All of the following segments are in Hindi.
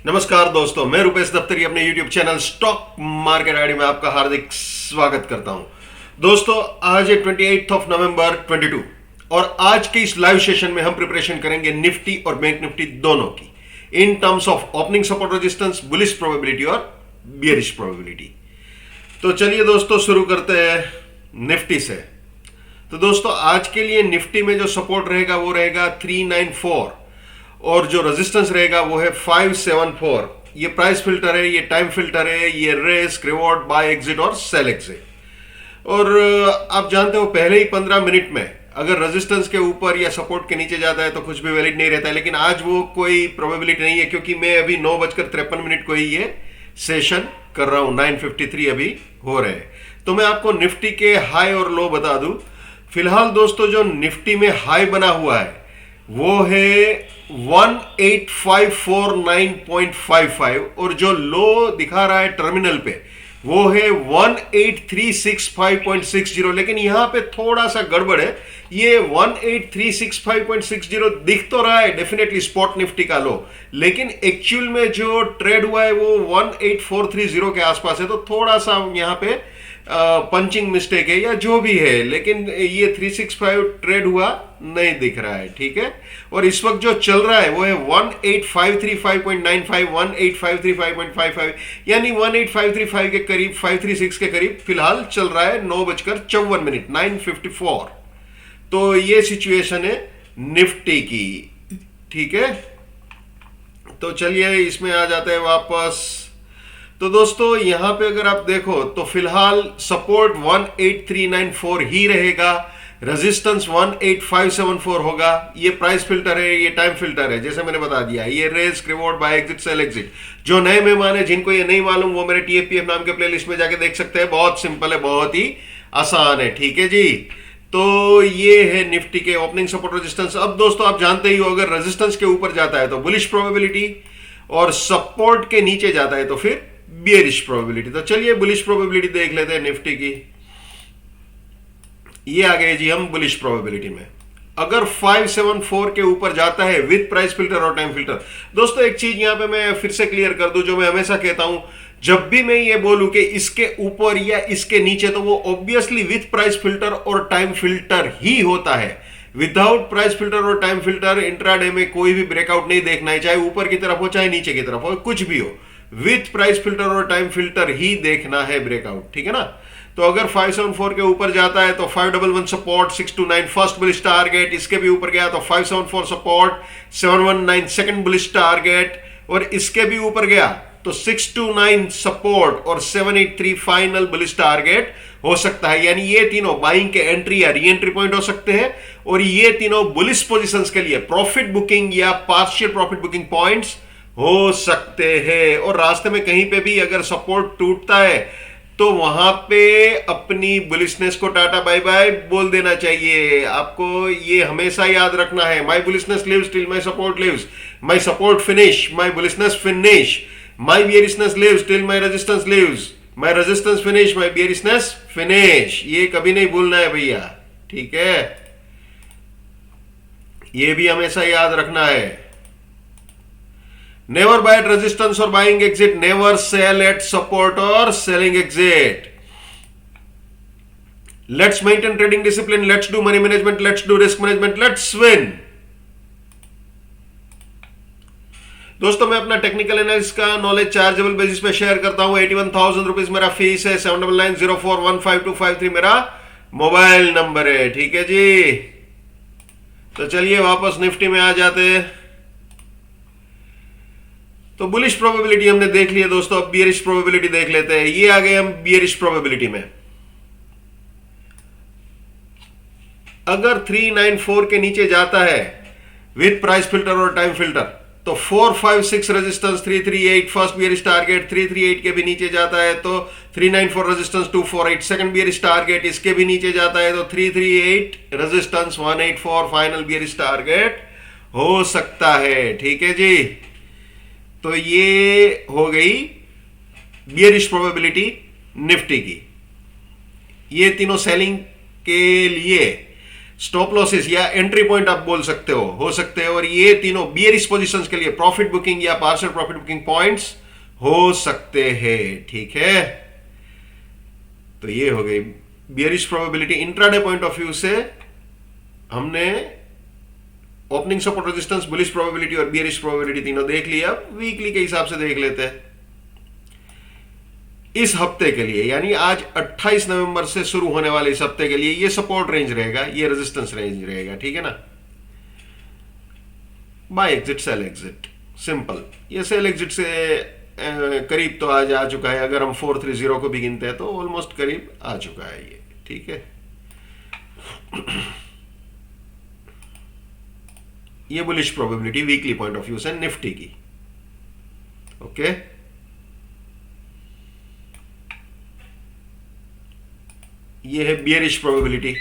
नमस्कार दोस्तों, मैं रुपेश दफ्तरी अपने YouTube channel stock market ID में आपका हार्दिक स्वागत करता हूं। दोस्तों, आज है 28 ऑफ नवंबर 22 और आज के इस लाइव सेशन में हम प्रिपरेशन करेंगे निफ्टी और बैंक निफ्टी दोनों की in terms of opening support resistance, bullish probability और बियरिश प्रोबेबिलिटी। तो चलिए दोस्तों शुरू करते हैं निफ्टी से। तो दोस्तों, आज के लिए निफ्टी में जो सपोर्ट रहेगा वो रहेगा 394 और जो रेजिस्टेंस रहेगा वो है 574। ये प्राइस फिल्टर है, ये टाइम फिल्टर है, ये रिस्क रिवॉर्ड बाय एग्जिट और सेल एग्जिट। और आप जानते हो पहले ही 15 मिनट में अगर रेजिस्टेंस के ऊपर या सपोर्ट के नीचे जाता है तो कुछ भी वैलिड नहीं रहता है, लेकिन आज वो कोई प्रोबेबिलिटी नहीं है क्योंकि मैं अभी 9:53 को ही ये सेशन कर रहा हूं। 9:53 अभी हो रहे हैं। तो मैं आपको निफ्टी के हाई और लो बता दूं। फिलहाल दोस्तों, जो निफ्टी में हाई बना हुआ है वो है 18,549.55 और जो लो दिखा रहा है टर्मिनल पे वो है 18,365.60। लेकिन यहां पे थोड़ा सा गड़बड़ है। ये 18,365.60 दिख तो रहा है डेफिनेटली स्पॉट निफ्टी का लो, लेकिन एक्चुअल में जो ट्रेड हुआ है वो 18,430 के आसपास है। तो थोड़ा सा यहां पे पंचिंग मिस्टेक है या जो भी है, लेकिन ये 365 ट्रेड हुआ नहीं दिख रहा है। ठीक है। और इस वक्त जो चल रहा है वो है 18,535.95, 18,535.55, यानी 18,535 के करीब, 536 के करीब फिलहाल चल रहा है। 9:54, 9:54। तो ये सिचुएशन है निफ्टी की। ठीक है। तो चलिए इसमें आ जाते हैं वापस। तो दोस्तों, यहां पे अगर आप देखो तो फिलहाल सपोर्ट 18,394 ही रहेगा, रेजिस्टेंस 18,574 होगा। ये प्राइस फिल्टर है, ये टाइम फिल्टर है, जैसे मैंने बता दिया। ये risk reward buy exit sell exit. जो नए मेहमान है जिनको ये नहीं मालूम वो मेरे TFPF नाम के प्लेलिस्ट में जाके देख सकते हैं। बहुत सिंपल है, बहुत ही आसान है। ठीक है जी। तो ये है निफ्टी के ओपनिंग सपोर्ट रेजिस्टेंस। अब दोस्तों, आप जानते ही हो अगर रेजिस्टेंस के ऊपर जाता है तो बुलिश प्रोबेबिलिटी और सपोर्ट के नीचे जाता है तो फिर बियरिश प्रोबेबिलिटी। तो चलिए बुलिश प्रोबेबिलिटी देख लेते हैं निफ्टी की। ये आ गए जी हम बुलिश प्रोबेबिलिटी में। अगर 574 के ऊपर जाता है विद प्राइस फिल्टर और टाइम फिल्टर। दोस्तों, एक चीज यहां पे मैं फिर से क्लियर कर दूं जो मैं हमेशा कहता हूं, जब भी मैं ये बोलूं कि इसके ऊपर या इसके नीचे, तो वो ऑब्वियसली विद प्राइस फिल्टर और टाइम फिल्टर ही होता है। विदाउट प्राइस फिल्टर और टाइम फिल्टर इंट्राडे में कोई भी ब्रेकआउट नहीं देखना है, चाहे ऊपर की तरफ हो चाहे नीचे की तरफ हो, कुछ भी हो, विथ प्राइस फिल्टर और टाइम फिल्टर ही देखना है ब्रेकआउट। ठीक है ना। तो अगर 574 के ऊपर जाता है तो 511 सपोर्ट, 629 फर्स्ट बुलिश टारगेट। इसके भी ऊपर गया तो 574 सपोर्ट, 719 सेकंड बुलिश टारगेट। और इसके भी ऊपर गया तो 629 सपोर्ट और 783 फाइनल बुलिश टारगेट हो सकता है। यानी ये तीनों बाइंग के एंट्री या री एंट्री पॉइंट हो सकते हैं और ये तीनों बुलिश पोजीशंस के लिए प्रॉफिट बुकिंग या पार्शियल प्रॉफिट बुकिंग पॉइंट्स हो सकते हैं। और रास्ते में कहीं पे भी अगर सपोर्ट टूटता है तो वहां पे अपनी बुलिशनेस को टाटा बाय बाय बोल देना चाहिए। आपको ये हमेशा याद रखना है, my bullishness lives till my support lives, my support finish, my bullishness finish, my bearishness lives till my resistance lives, my resistance finish, my bearishness finish. ये कभी नहीं भूलना है भैया। ठीक है। ये भी हमेशा याद रखना है। Never buy at resistance or buying exit. Never sell at support or selling exit. Let's maintain trading discipline. Let's do money management. Let's do risk management. Let's win. दोस्तों, मैं अपना टेक्निकल एनालिसिस का नॉलेज चार्जेबल बेसिस पे शेयर करता हूं। 81,000 रुपीज मेरा फीस है। 7990415253 मेरा मोबाइल नंबर है। ठीक है जी। तो चलिए वापस निफ्टी में आ जाते हैं। तो बुलिश प्रोबेबिलिटी हमने देख लिया दोस्तों, अब बियरिश प्रोबेबिलिटी देख लेते हैं। ये आ गए हम बियरिश प्रोबेबिलिटी में। अगर 394 के नीचे जाता है विद प्राइस फिल्टर और टाइम फिल्टर तो 456 रेजिस्टेंस, 338 फर्स्ट बियरिश टारगेट, 338 के भी नीचे जाता है तो 394 रेजिस्टेंस, 248 सेकंड बियरिश टारगेट। इसके भी नीचे जाता है तो 338 रेजिस्टेंस, 184 फाइनल बियरिश टारगेट हो सकता है। ठीक है जी। तो ये हो गई बियरिश प्रोबेबिलिटी निफ्टी की। ये तीनों सेलिंग के लिए स्टॉप लॉसेस या एंट्री पॉइंट आप बोल सकते हो सकते हैं, और ये तीनों बियरिश पोजीशंस के लिए प्रॉफिट बुकिंग या पार्शियल प्रॉफिट बुकिंग पॉइंट्स हो सकते हैं। ठीक है, तो ये हो गई bearish probability. Intraday point of view से हमने opening support resistance, bullish probability और बियरिश प्रोबेबिलिटी तीनों देख लिया। वीकली के हिसाब से देख लेते हैं। इस हफ्ते के लिए यानी आज 28 नवंबर से शुरू होने वाले इस हफ्ते के लिए ये सपोर्ट रेंज रहेगा, ये रेजिस्टेंस रेंज रहेगा। ठीक है ना, buy exit sell exit, simple. ये सेल एग्जिट से करीब तो आज आ चुका है। अगर हम 430 को भी गिनते हैं तो ऑलमोस्ट करीब आ चुका है ये। ठीक है, ये bullish probability weekly point of view से निफ्टी की। ओके, ये है बियरिश प्रोबेबिलिटी।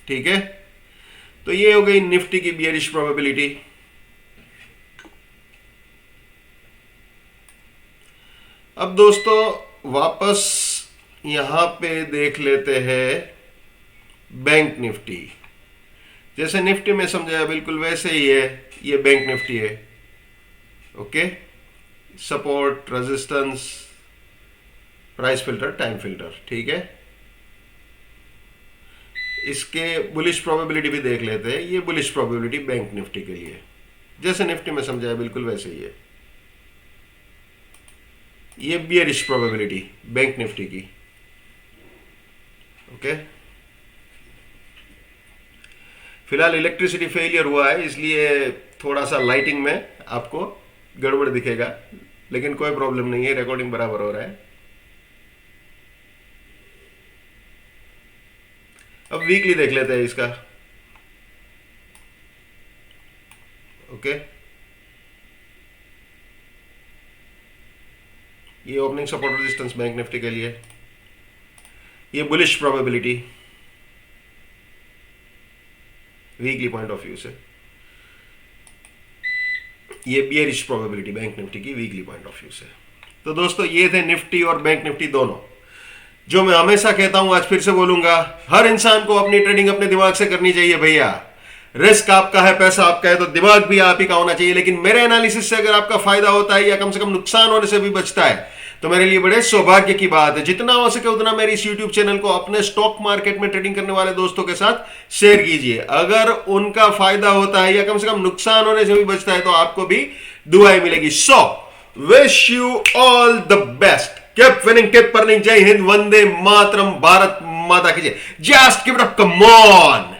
ठीक है, तो ये हो गई निफ्टी की बियरिश प्रोबेबिलिटी। अब दोस्तों वापस यहां पे देख लेते हैं बैंक निफ्टी। जैसे निफ्टी में समझाया बिल्कुल वैसे ही है, ये बैंक निफ्टी है। Okay, support, resistance, price filter, time filter. ठीक है, इसके बुलिश प्रोबेबिलिटी भी देख लेते हैं। ये बुलिश प्रोबेबिलिटी बैंक निफ्टी के लिए, जैसे निफ्टी में समझाया बिल्कुल वैसे ही है। ये बियरिश प्रोबेबिलिटी बैंक निफ्टी की। ओके, फिलहाल इलेक्ट्रिसिटी फेलियर हुआ है इसलिए थोड़ा सा लाइटिंग में आपको गड़बड़ दिखेगा, लेकिन कोई प्रॉब्लम नहीं है, रिकॉर्डिंग बराबर हो रहा है। अब वीकली देख लेते हैं इसका। ओके, ये opening support resistance bank Nifty के लिए, ये bullish probability weekly point of view से, ये बियरिश प्रोबेबिलिटी बैंक निफ्टी की वीकली पॉइंट ऑफ व्यू से। तो दोस्तों ये थे निफ्टी और बैंक निफ्टी दोनों, जो मैं हमेशा कहता हूं, आज फिर से बोलूंगा, हर इंसान को अपनी ट्रेडिंग अपने दिमाग से करनी चाहिए भैया। रिस्क आपका है, पैसा आपका है, तो दिमाग भी आप ही का होना चाहिए। लेकिन मेरे एनालिसिस से अगर आपका फायदा होता है या कम से कम नुकसान होने से भी बचता है तो मेरे लिए बड़े सौभाग्य की बात है। जितना हो सके उतना मेरी इस यूट्यूब चैनल को अपने स्टॉक मार्केट में ट्रेडिंग करने वाले दोस्तों के साथ शेयर कीजिए। अगर उनका फायदा होता है या कम से कम नुकसान होने से भी बचता है तो आपको भी दुआएं मिलेगी। So wish you all the best, keep winning, keep earning. जय हिंद, वंदे मातरम, भारत माता की जय। Just give it up, come on.